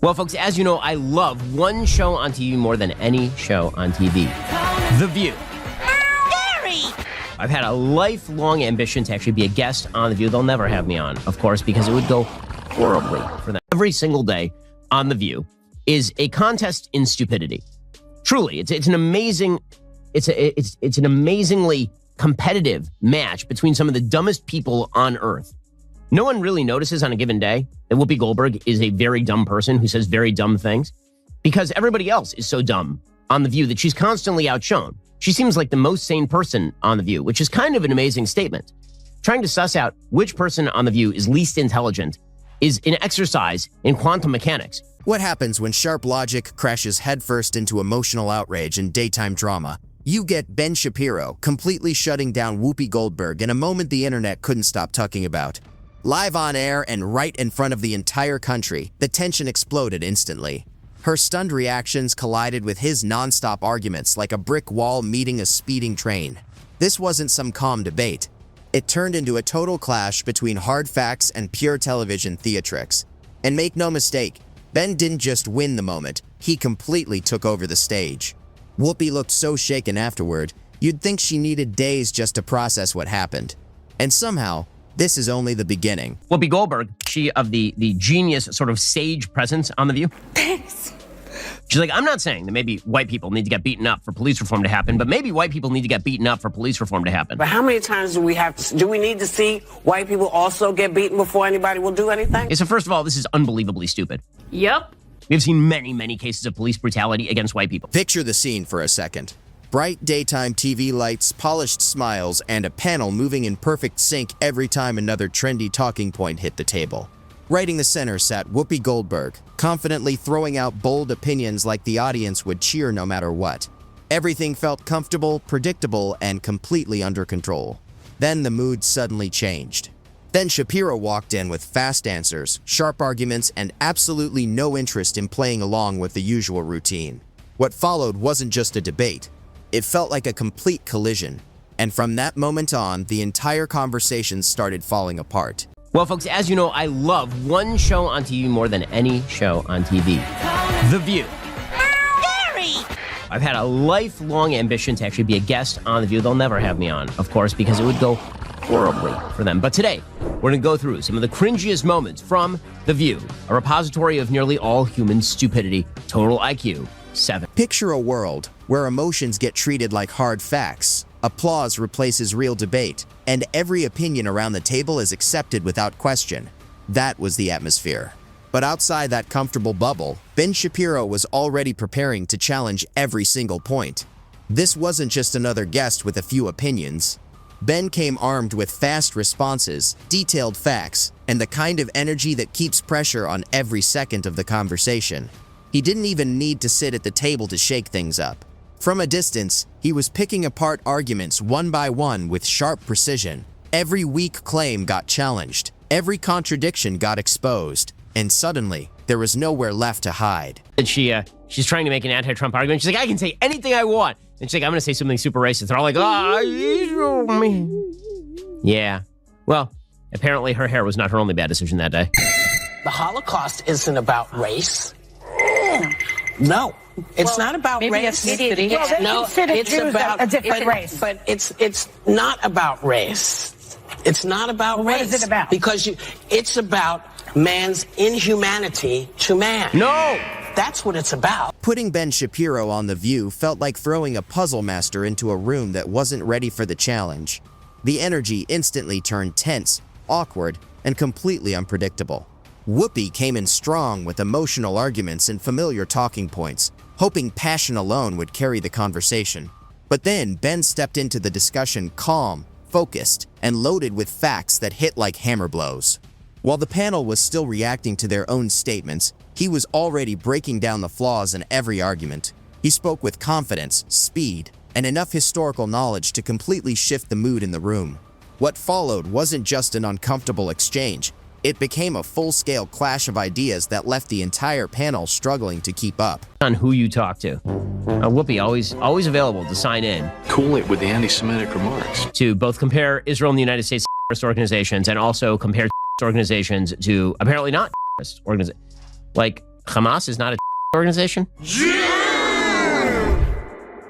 Well, folks, as you know, I love one show on TV more than any show on TV. The View. I've had a lifelong ambition to actually be a guest on The View. They'll never have me on, of course, because it would go horribly for them. Every single day on The View is a contest in stupidity. Truly, it's an amazingly competitive match between some of the dumbest people on earth. No one really notices on a given day that Whoopi Goldberg is a very dumb person who says very dumb things because everybody else is so dumb on The View that she's constantly outshone. She seems like the most sane person on The View, which is kind of an amazing statement. Trying to suss out which person on The View is least intelligent is an exercise in quantum mechanics. What happens when sharp logic crashes headfirst into emotional outrage and daytime drama? You get Ben Shapiro completely shutting down Whoopi Goldberg in a moment the internet couldn't stop talking about. Live on air and right in front of the entire country, the tension exploded instantly. Her stunned reactions collided with his nonstop arguments like a brick wall meeting a speeding train. This wasn't some calm debate. It turned into a total clash between hard facts and pure television theatrics. And make no mistake, Ben didn't just win the moment, he completely took over the stage. Whoopi looked so shaken afterward, you'd think she needed days just to process what happened. And somehow, this is only the beginning. Whoopi Goldberg, she of the genius sort of sage presence on The View. Thanks. She's like, I'm not saying that maybe white people need to get beaten up for police reform to happen, but maybe white people need to get beaten up for police reform to happen. But how many times do we need to see white people also get beaten before anybody will do anything? Okay, so first of all, this is unbelievably stupid. Yep. We've seen many, many cases of police brutality against white people. Picture the scene for a second. Bright daytime TV lights, polished smiles, and a panel moving in perfect sync every time another trendy talking point hit the table. Right in the center sat Whoopi Goldberg, confidently throwing out bold opinions like the audience would cheer no matter what. Everything felt comfortable, predictable, and completely under control. Then the mood suddenly changed. Ben Shapiro walked in with fast answers, sharp arguments, and absolutely no interest in playing along with the usual routine. What followed wasn't just a debate. It felt like a complete collision. And from that moment on, the entire conversation started falling apart. Well, folks, as you know, I love one show on TV more than any show on TV. The View. I've had a lifelong ambition to actually be a guest on The View. They'll never have me on, of course, because it would go horribly for them. But today, we're going to go through some of the cringiest moments from The View, a repository of nearly all human stupidity, total IQ 7. Picture a world where emotions get treated like hard facts, applause replaces real debate, and every opinion around the table is accepted without question. That was the atmosphere. But outside that comfortable bubble, Ben Shapiro was already preparing to challenge every single point. This wasn't just another guest with a few opinions. Ben came armed with fast responses, detailed facts, and the kind of energy that keeps pressure on every second of the conversation. He didn't even need to sit at the table to shake things up. From a distance, he was picking apart arguments one by one with sharp precision. Every weak claim got challenged, every contradiction got exposed, and suddenly, there was nowhere left to hide. And she's trying to make an anti-Trump argument. She's like, I can say anything I want. And she's like, I'm going to say something super racist. They're all like, yeah. Well, apparently her hair was not her only bad decision that day. The Holocaust isn't about race. No, it's not about race. No, it's about a different race. But it's not about race. It's not about race. What is it about? Because it's about man's inhumanity to man. No! That's what it's about. Putting Ben Shapiro on The View felt like throwing a puzzle master into a room that wasn't ready for the challenge. The energy instantly turned tense, awkward, and completely unpredictable. Whoopi came in strong with emotional arguments and familiar talking points, hoping passion alone would carry the conversation. But then Ben stepped into the discussion calm, focused, and loaded with facts that hit like hammer blows. While the panel was still reacting to their own statements, he was already breaking down the flaws in every argument. He spoke with confidence, speed, and enough historical knowledge to completely shift the mood in the room. What followed wasn't just an uncomfortable exchange. It became a full-scale clash of ideas that left the entire panel struggling to keep up. On who you talk to. Whoopi, always available to sign in. Cool it with the anti-Semitic remarks. To both compare Israel and the United States terrorist organizations and also compare organizations to apparently not terrorist organizations. Like, Hamas is not a organization?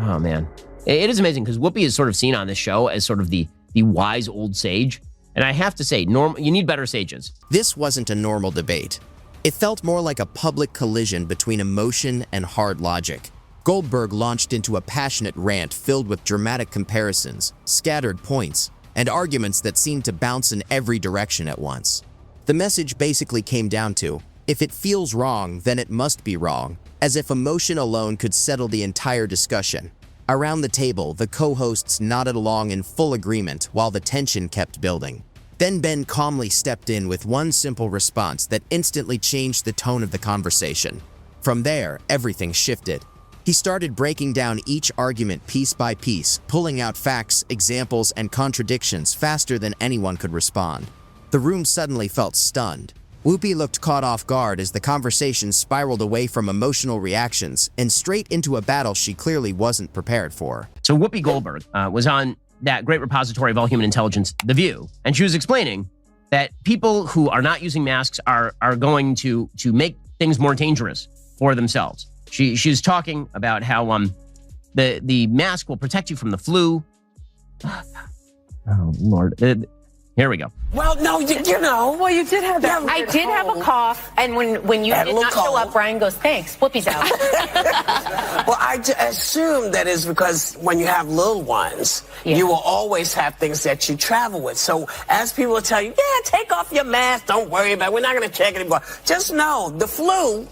Oh, man. It is amazing because Whoopi is sort of seen on this show as sort of the wise old sage. And I have to say, you need better sages. This wasn't a normal debate. It felt more like a public collision between emotion and hard logic. Goldberg launched into a passionate rant filled with dramatic comparisons, scattered points, and arguments that seemed to bounce in every direction at once. The message basically came down to, if it feels wrong, then it must be wrong, as if emotion alone could settle the entire discussion. Around the table, the co-hosts nodded along in full agreement while the tension kept building. Then Ben calmly stepped in with one simple response that instantly changed the tone of the conversation. From there, everything shifted. He started breaking down each argument piece by piece, pulling out facts, examples, and contradictions faster than anyone could respond. The room suddenly felt stunned. Whoopi looked caught off guard as the conversation spiraled away from emotional reactions and straight into a battle she clearly wasn't prepared for. So Whoopi Goldberg was on that great repository of all human intelligence, The View, and she was explaining that people who are not using masks are going to make things more dangerous for themselves. She's talking about how the mask will protect you from the flu. Oh, Lord. Here we go. Well, no, you know. Well, you did have that. I did have a cough, and when you did not show up, Brian goes, thanks, Whoopi's out. Well, I assume that is because when you have little ones, you will always have things that you travel with. So as people will tell you, yeah, take off your mask, don't worry about it, we're not going to check anymore. Just know the flu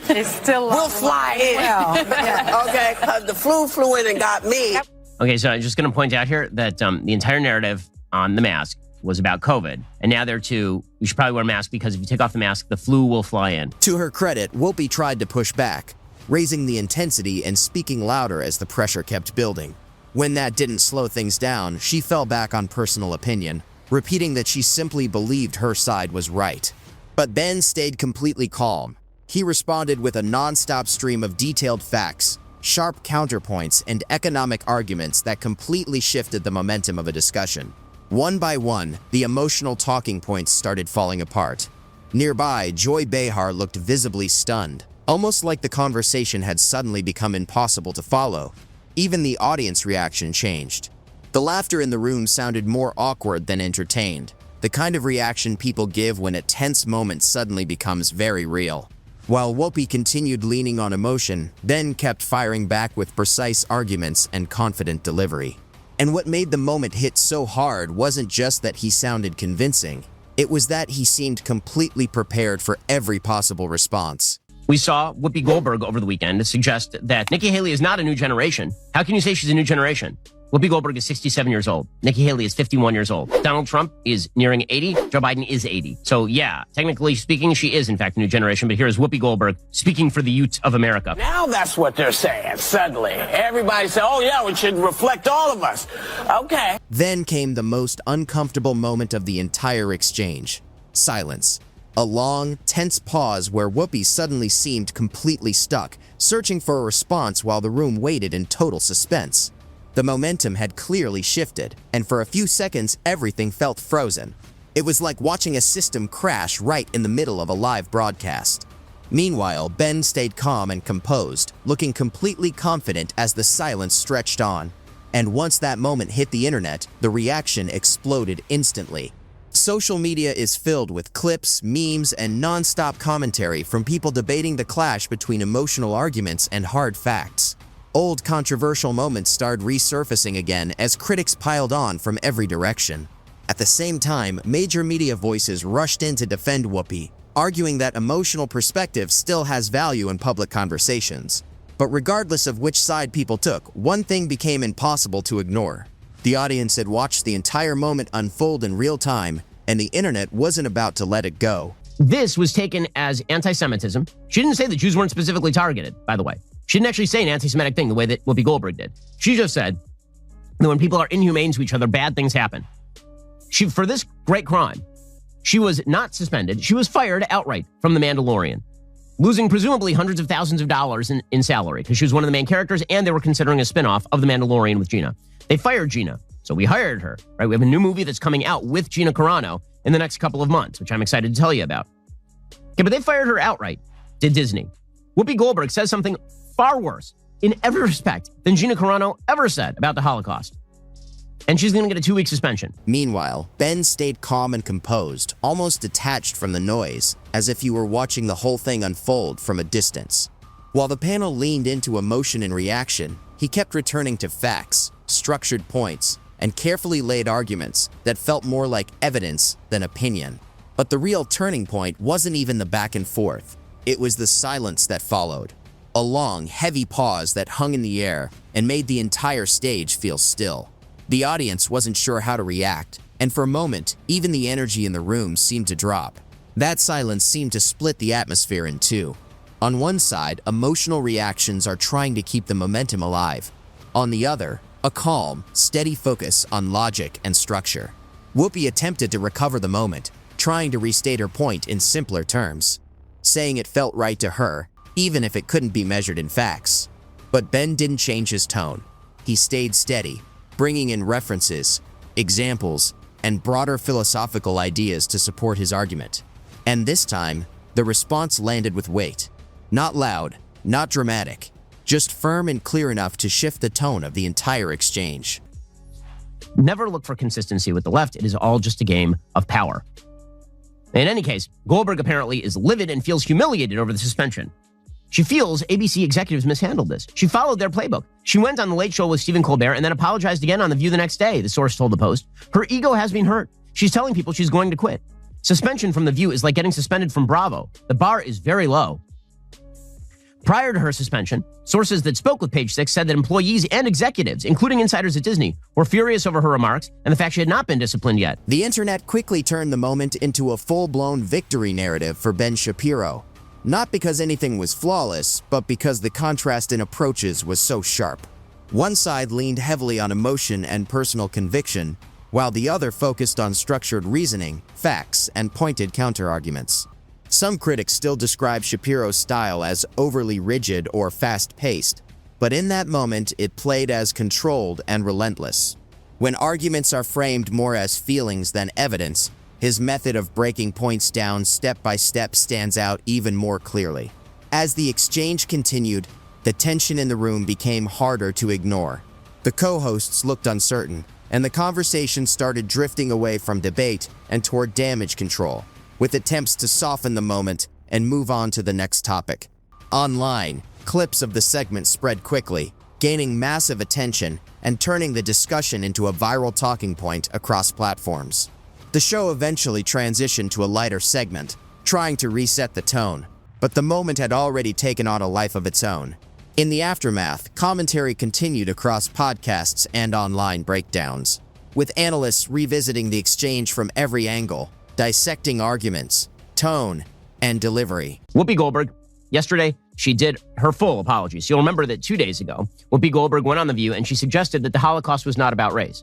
is still will fly in. Yeah. Okay, because the flu flew in and got me. Okay, so I'm just going to point out here that the entire narrative on the mask was about COVID. And now they're you should probably wear a mask because if you take off the mask, the flu will fly in. To her credit, Whoopi tried to push back, raising the intensity and speaking louder as the pressure kept building. When that didn't slow things down, she fell back on personal opinion, repeating that she simply believed her side was right. But Ben stayed completely calm. He responded with a non-stop stream of detailed facts, sharp counterpoints, and economic arguments that completely shifted the momentum of a discussion. One by one, the emotional talking points started falling apart. Nearby, Joy Behar looked visibly stunned, almost like the conversation had suddenly become impossible to follow. Even the audience reaction changed. The laughter in the room sounded more awkward than entertained, the kind of reaction people give when a tense moment suddenly becomes very real. While Whoopi continued leaning on emotion, Ben kept firing back with precise arguments and confident delivery. And what made the moment hit so hard wasn't just that he sounded convincing, it was that he seemed completely prepared for every possible response. We saw Whoopi Goldberg over the weekend suggest that Nikki Haley is not a new generation. How can you say she's a new generation? Whoopi Goldberg is 67 years old. Nikki Haley is 51 years old. Donald Trump is nearing 80. Joe Biden is 80. So yeah, technically speaking, she is in fact a new generation. But here's Whoopi Goldberg speaking for the youth of America. Now that's what they're saying. Suddenly, everybody said, oh yeah, we should reflect all of us. Okay. Then came the most uncomfortable moment of the entire exchange. Silence. A long, tense pause where Whoopi suddenly seemed completely stuck, searching for a response while the room waited in total suspense. The momentum had clearly shifted, and for a few seconds, everything felt frozen. It was like watching a system crash right in the middle of a live broadcast. Meanwhile, Ben stayed calm and composed, looking completely confident as the silence stretched on. And once that moment hit the internet, the reaction exploded instantly. Social media is filled with clips, memes, and non-stop commentary from people debating the clash between emotional arguments and hard facts. Old controversial moments started resurfacing again as critics piled on from every direction. At the same time, major media voices rushed in to defend Whoopi, arguing that emotional perspective still has value in public conversations. But regardless of which side people took, one thing became impossible to ignore. The audience had watched the entire moment unfold in real time, and the internet wasn't about to let it go. This was taken as anti-Semitism. She didn't say that Jews weren't specifically targeted, by the way. She didn't actually say an anti-Semitic thing the way that Whoopi Goldberg did. She just said that when people are inhumane to each other, bad things happen. For this great crime, she was not suspended. She was fired outright from The Mandalorian, losing presumably hundreds of thousands of dollars in salary because she was one of the main characters and they were considering a spinoff of The Mandalorian with Gina. They fired Gina, so we hired her, right? We have a new movie that's coming out with Gina Carano in the next couple of months, which I'm excited to tell you about. Okay, but they fired her outright. did Disney. Whoopi Goldberg says something far worse in every respect than Gina Carano ever said about the Holocaust. And she's going to get a 2-week suspension. Meanwhile, Ben stayed calm and composed, almost detached from the noise, as if you were watching the whole thing unfold from a distance. While the panel leaned into emotion and reaction, he kept returning to facts, structured points, and carefully laid arguments that felt more like evidence than opinion. But the real turning point wasn't even the back and forth. It was the silence that followed. A long, heavy pause that hung in the air and made the entire stage feel still. The audience wasn't sure how to react, and for a moment, even the energy in the room seemed to drop. That silence seemed to split the atmosphere in two. On one side, emotional reactions are trying to keep the momentum alive. On the other, a calm, steady focus on logic and structure. Whoopi attempted to recover the moment, trying to restate her point in simpler terms, saying it felt right to her, even if it couldn't be measured in facts. But Ben didn't change his tone. He stayed steady, bringing in references, examples, and broader philosophical ideas to support his argument. And this time, the response landed with weight. Not loud, not dramatic, just firm and clear enough to shift the tone of the entire exchange. Never look for consistency with the left. It is all just a game of power. In any case, Goldberg apparently is livid and feels humiliated over the suspension. She feels ABC executives mishandled this. She followed their playbook. She went on The Late Show with Stephen Colbert and then apologized again on The View the next day, the source told the Post. Her ego has been hurt. She's telling people she's going to quit. Suspension from The View is like getting suspended from Bravo. The bar is very low. Prior to her suspension, sources that spoke with Page Six said that employees and executives, including insiders at Disney, were furious over her remarks and the fact she had not been disciplined yet. The internet quickly turned the moment into a full-blown victory narrative for Ben Shapiro. Not because anything was flawless, but because the contrast in approaches was so sharp. One side leaned heavily on emotion and personal conviction, while the other focused on structured reasoning, facts, and pointed counterarguments. Some critics still describe Shapiro's style as overly rigid or fast-paced, but in that moment it played as controlled and relentless. When arguments are framed more as feelings than evidence, his method of breaking points down step by step stands out even more clearly. As the exchange continued, the tension in the room became harder to ignore. The co-hosts looked uncertain, and the conversation started drifting away from debate and toward damage control, with attempts to soften the moment and move on to the next topic. Online, clips of the segment spread quickly, gaining massive attention and turning the discussion into a viral talking point across platforms. The show eventually transitioned to a lighter segment, trying to reset the tone, but the moment had already taken on a life of its own. In the aftermath, commentary continued across podcasts and online breakdowns, with analysts revisiting the exchange from every angle, dissecting arguments, tone, and delivery. Whoopi Goldberg, yesterday, she did her full apologies. You'll remember that 2 days ago, Whoopi Goldberg went on The View and she suggested that the Holocaust was not about race.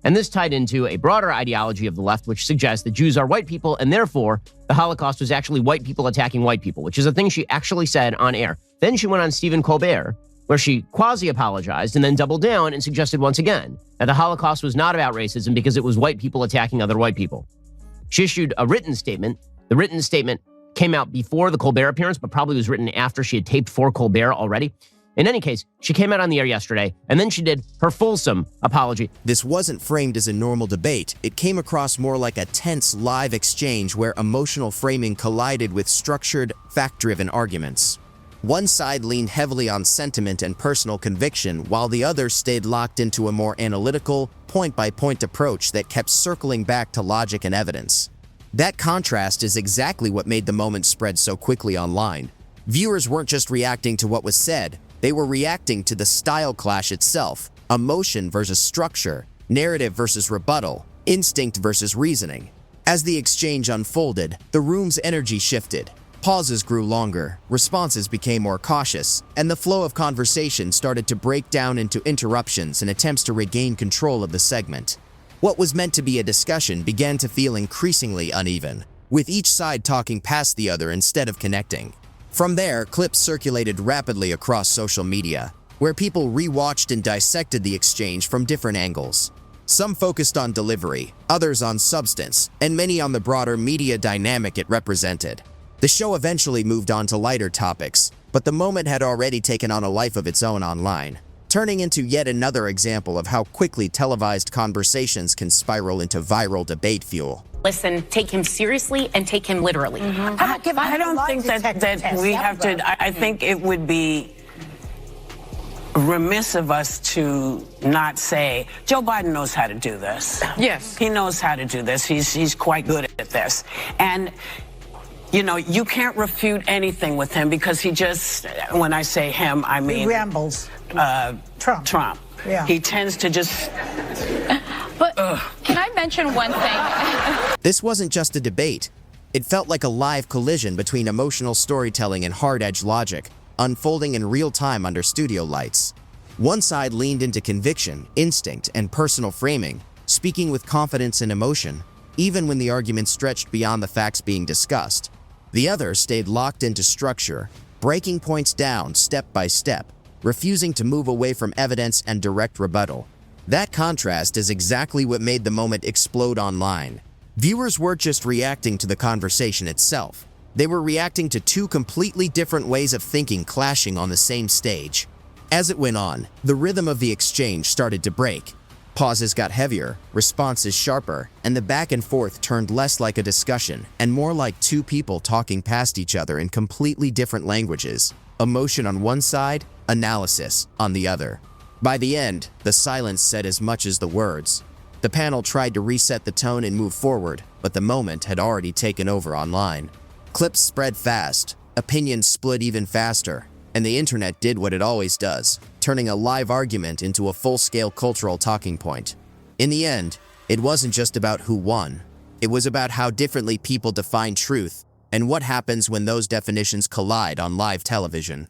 And this tied into a broader ideology of the left, which suggests that Jews are white people, and therefore the Holocaust was actually white people attacking white people, which is a thing she actually said on air. Then she went on Stephen Colbert, where she quasi-apologized and then doubled down and suggested once again that the Holocaust was not about racism because it was white people attacking other white people. She issued a written statement. The written statement came out before the Colbert appearance, but probably was written after she had taped for Colbert already. In any case, she came out on the air yesterday, and then she did her fulsome apology. This wasn't framed as a normal debate. It came across more like a tense live exchange where emotional framing collided with structured, fact-driven arguments. One side leaned heavily on sentiment and personal conviction, while the other stayed locked into a more analytical, point-by-point approach that kept circling back to logic and evidence. That contrast is exactly what made the moment spread so quickly online. Viewers weren't just reacting to what was said, they were reacting to the style clash itself, emotion versus structure, narrative versus rebuttal, instinct versus reasoning. As the exchange unfolded, the room's energy shifted. Pauses grew longer, responses became more cautious, and the flow of conversation started to break down into interruptions and attempts to regain control of the segment. What was meant to be a discussion began to feel increasingly uneven, with each side talking past the other instead of connecting. From there, clips circulated rapidly across social media, where people rewatched and dissected the exchange from different angles. Some focused on delivery, others on substance, and many on the broader media dynamic it represented. The show eventually moved on to lighter topics, but the moment had already taken on a life of its own online, turning into yet another example of how quickly televised conversations can spiral into viral debate fuel. Listen, take him seriously and take him literally. I don't think that we have to. I think it would be remiss of us to not say Joe Biden knows how to do this. Yes. He knows how to do this. He's quite good at this. And you know, you can't refute anything with him because he just, when I say him, I mean He rambles. Trump. Yeah. He tends to just. But can I mention one thing? This wasn't just a debate. It felt like a live collision between emotional storytelling and hard-edged logic, unfolding in real time under studio lights. One side leaned into conviction, instinct, and personal framing, speaking with confidence and emotion, even when the argument stretched beyond the facts being discussed. The other stayed locked into structure, breaking points down step by step, refusing to move away from evidence and direct rebuttal. That contrast is exactly what made the moment explode online. Viewers weren't just reacting to the conversation itself. They were reacting to two completely different ways of thinking clashing on the same stage. As it went on, the rhythm of the exchange started to break. Pauses got heavier, responses sharper, and the back and forth turned less like a discussion and more like two people talking past each other in completely different languages. Emotion on one side, analysis on the other. By the end, the silence said as much as the words. The panel tried to reset the tone and move forward, but the moment had already taken over online. Clips spread fast, opinions split even faster, and the internet did what it always does, turning a live argument into a full-scale cultural talking point. In the end, it wasn't just about who won. It was about how differently people define truth and what happens when those definitions collide on live television.